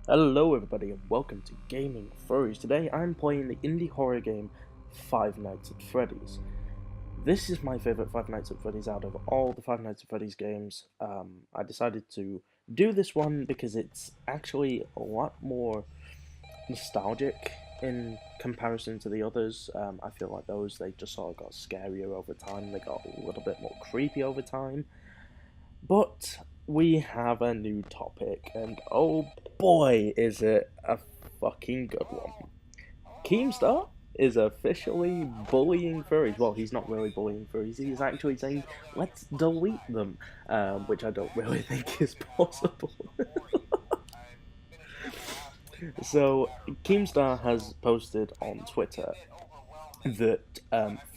Hello everybody and welcome to Gaming Furries. Today I'm playing the indie horror game Five Nights at Freddy's. This is my favourite Five Nights at Freddy's out of all the Five Nights at Freddy's games. I decided to do this one because it's actually a lot more nostalgic in comparison to the others. I feel like those, they just sort of got scarier over time, they got a little bit more creepy over time. But we have a new topic, and oh boy, is it a fucking good one. Keemstar is officially bullying furries. Well, he's not really bullying furries, he's actually saying, let's delete them, which I don't really think is possible. So, Keemstar has posted on Twitter that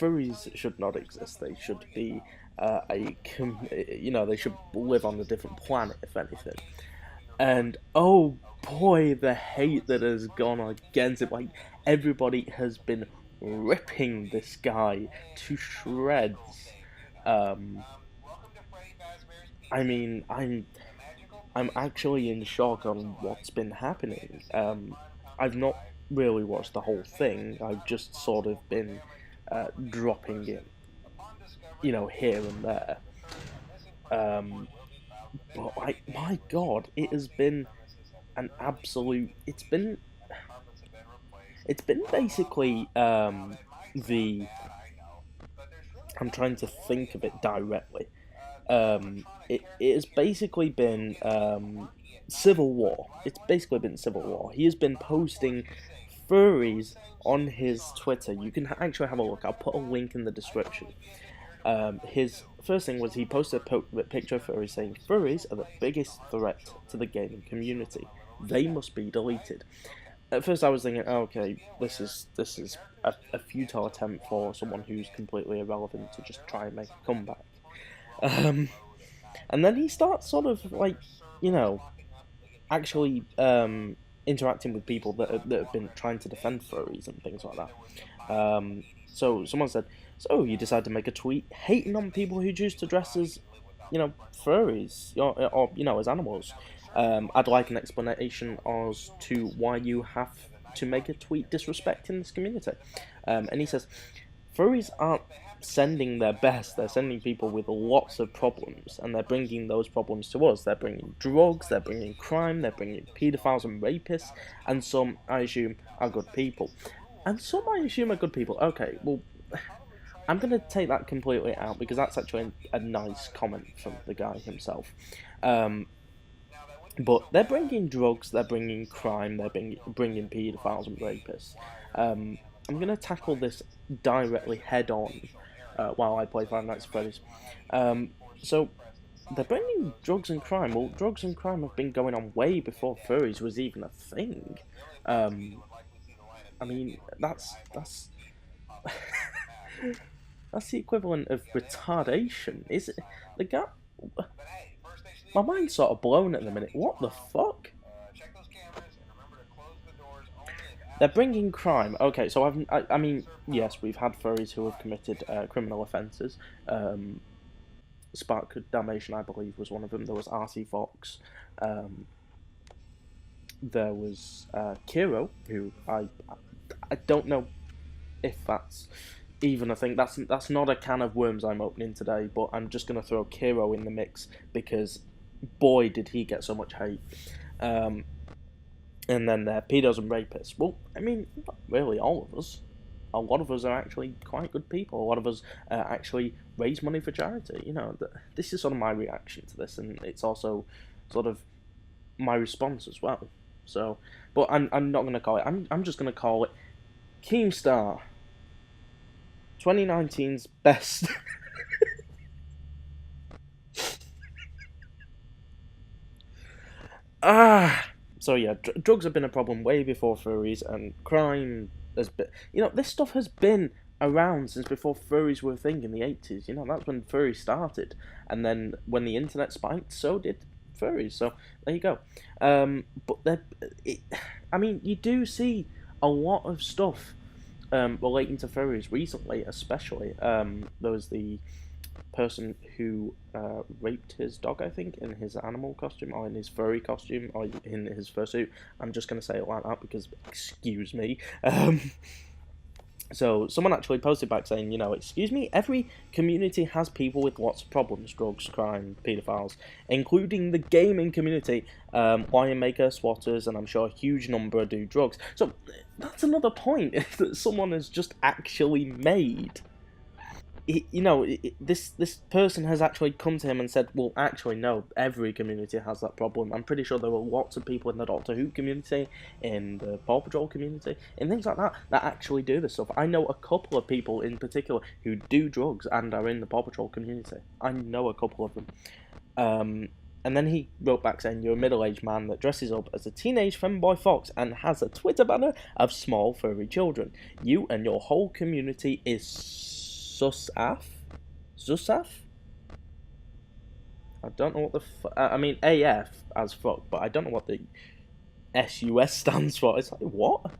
furries should not exist. They should be they should live on a different planet, if anything. And oh boy, the hate that has gone against it. Like, everybody has been ripping this guy to shreds. Um, I mean, I'm actually in shock on what's been happening. I've not really watched the whole thing. I've just sort of been dropping in, here and there. Um, but like, my God, it has been an absolute. It's been basically the. I'm trying to think of it directly. It has basically been civil war. It's basically been civil war. He has been posting furries on his Twitter. You can actually have a look. I'll put a link in the description. His first thing was he posted a picture of furries saying, "Furries are the biggest threat to the gaming community. They must be deleted." At first, I was thinking, oh, okay, this is a futile attempt for someone who's completely irrelevant to just try and make a comeback. Um, and then he starts sort of like, you know, actually interacting with people that have been trying to defend furries and things like that. So someone said, "So you decide to make a tweet hating on people who choose to dress as, furries or as animals. I'd like an explanation as to why you have to make a tweet disrespecting this community." And he says, "Furries aren't sending their best, they're sending people with lots of problems, and they're bringing those problems to us. They're bringing drugs, they're bringing crime, they're bringing paedophiles and rapists, and some, I assume, are good people." And some, I assume, are good people. Okay, well, I'm going to take that completely out, because that's actually a nice comment from the guy himself. But they're bringing drugs, they're bringing crime, they're bringing paedophiles and rapists. I'm going to tackle this directly head on while I play Five Nights at Freddy's. So, they're bringing drugs and crime. Well, drugs and crime have been going on way before furries was even a thing. I mean, that's that's the equivalent of retardation. Is it? The guy. My mind's sort of blown at the minute. What the fuck? They're bringing crime. Okay, so I mean, yes, we've had furries who have committed criminal offences. Spark Damnation, I believe, was one of them. There was RC Fox. There was Kiro, who I don't know if that's even a thing. That's not a can of worms I'm opening today, but I'm just gonna throw Kiro in the mix because boy did he get so much hate. And then pedos and rapists. Well, I mean, not really all of us. A lot of us are actually quite good people. A lot of us actually raise money for charity. This is sort of my reaction to this, and it's also sort of my response as well. So, but I'm not gonna call it. I'm just gonna call it Keemstar 2019's best. So yeah, drugs have been a problem way before furries, and crime has been. This stuff has been around since before furries were a thing in the 80s. That's when furries started, and then when the internet spiked, so did furries. So there you go. But I mean, you do see a lot of stuff relating to furries recently, especially. There was the person who raped his dog, I think, in his animal costume, or in his furry costume, or in his fursuit. I'm just going to say it like that because, excuse me. So someone actually posted back saying, excuse me, every community has people with lots of problems, drugs, crime, paedophiles, including the gaming community, lion maker, swatters, and I'm sure a huge number do drugs. So that's another point that someone has just actually made. This person has actually come to him and said, well, actually, no, every community has that problem. I'm pretty sure there were lots of people in the Doctor Who community, in the Paw Patrol community, and things like that, that actually do this stuff. I know a couple of people in particular who do drugs and are in the Paw Patrol community. I know a couple of them. And then he wrote back saying, you're a middle-aged man that dresses up as a teenage femboy fox and has a Twitter banner of small furry children. You and your whole community is Susaf? I don't know what the I mean, AF as fuck, but I don't know what the SUS stands for. It's like, what?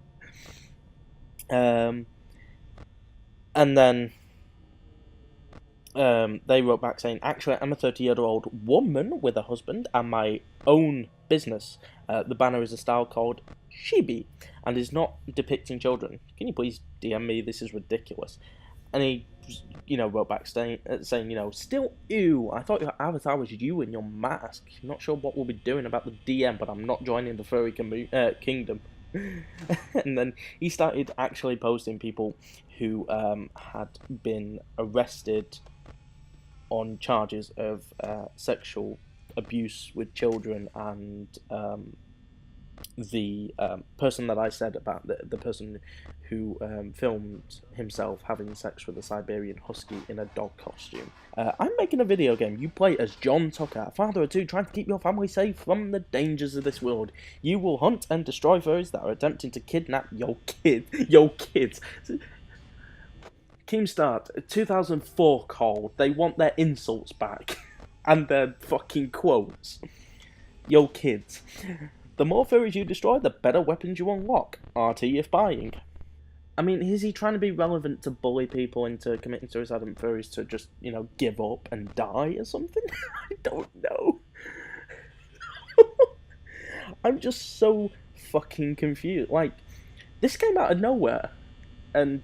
And then they wrote back saying, actually, I'm a 30-year-old woman with a husband and my own business. The banner is a style called Chibi and is not depicting children. Can you please DM me? This is ridiculous. And he, wrote back saying, still ew, I thought your avatar was you in your mask. Not sure what we'll be doing about the DM, but I'm not joining the furry kingdom. And then he started actually posting people who had been arrested on charges of sexual abuse with children, and the person that I said about, the person who filmed himself having sex with a Siberian Husky in a dog costume. I'm making a video game. You play as John Tucker, a father of two trying to keep your family safe from the dangers of this world. You will hunt and destroy furries that are attempting to kidnap your kids. Keemstar, 2004 call. They want their insults back. And their fucking quotes. Yo kids. The more furries you destroy, the better weapons you unlock. RT if buying. I mean, is he trying to be relevant to bully people into committing suicide and furries to just, give up and die or something? I don't know. I'm just so fucking confused. Like, this came out of nowhere, and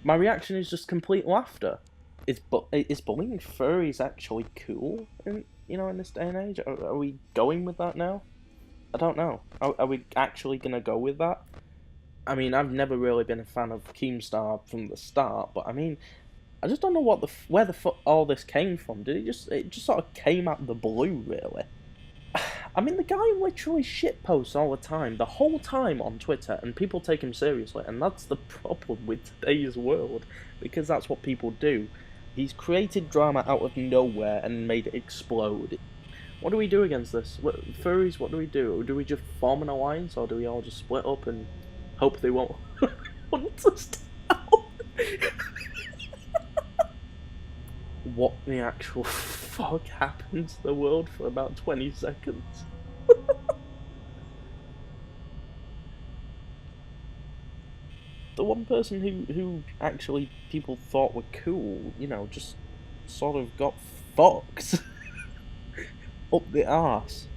my reaction is just complete laughter. Is bullying furries actually cool in this day and age? Are we going with that now? I don't know. Are we actually gonna go with that? I mean, I've never really been a fan of Keemstar from the start, but I mean, I just don't know where the fuck all this came from. It just sort of came out of the blue, really. I mean, the guy literally shitposts all the time, the whole time on Twitter, and people take him seriously, and that's the problem with today's world, because that's what people do. He's created drama out of nowhere and made it explode. What do we do against this? Furries, what do we do? Do we just form an alliance, or do we all just split up and hope they won't hunt us down? What the actual fuck happened to the world for about 20 seconds? The one person who actually people thought were cool, just sort of got fucked. Up the arse.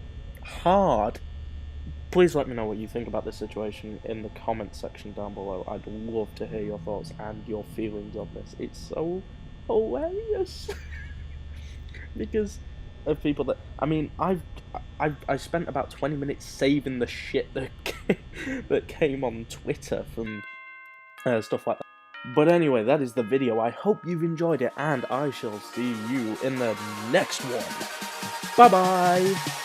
Hard. Please let me know what you think about this situation in the comments section down below. I'd love to hear your thoughts and your feelings on this. It's so hilarious. Because of people that, I mean, I spent about 20 minutes saving the shit that came on Twitter from stuff like that. But anyway, that is the video. I hope you've enjoyed it, and I shall see you in the next one. Bye bye.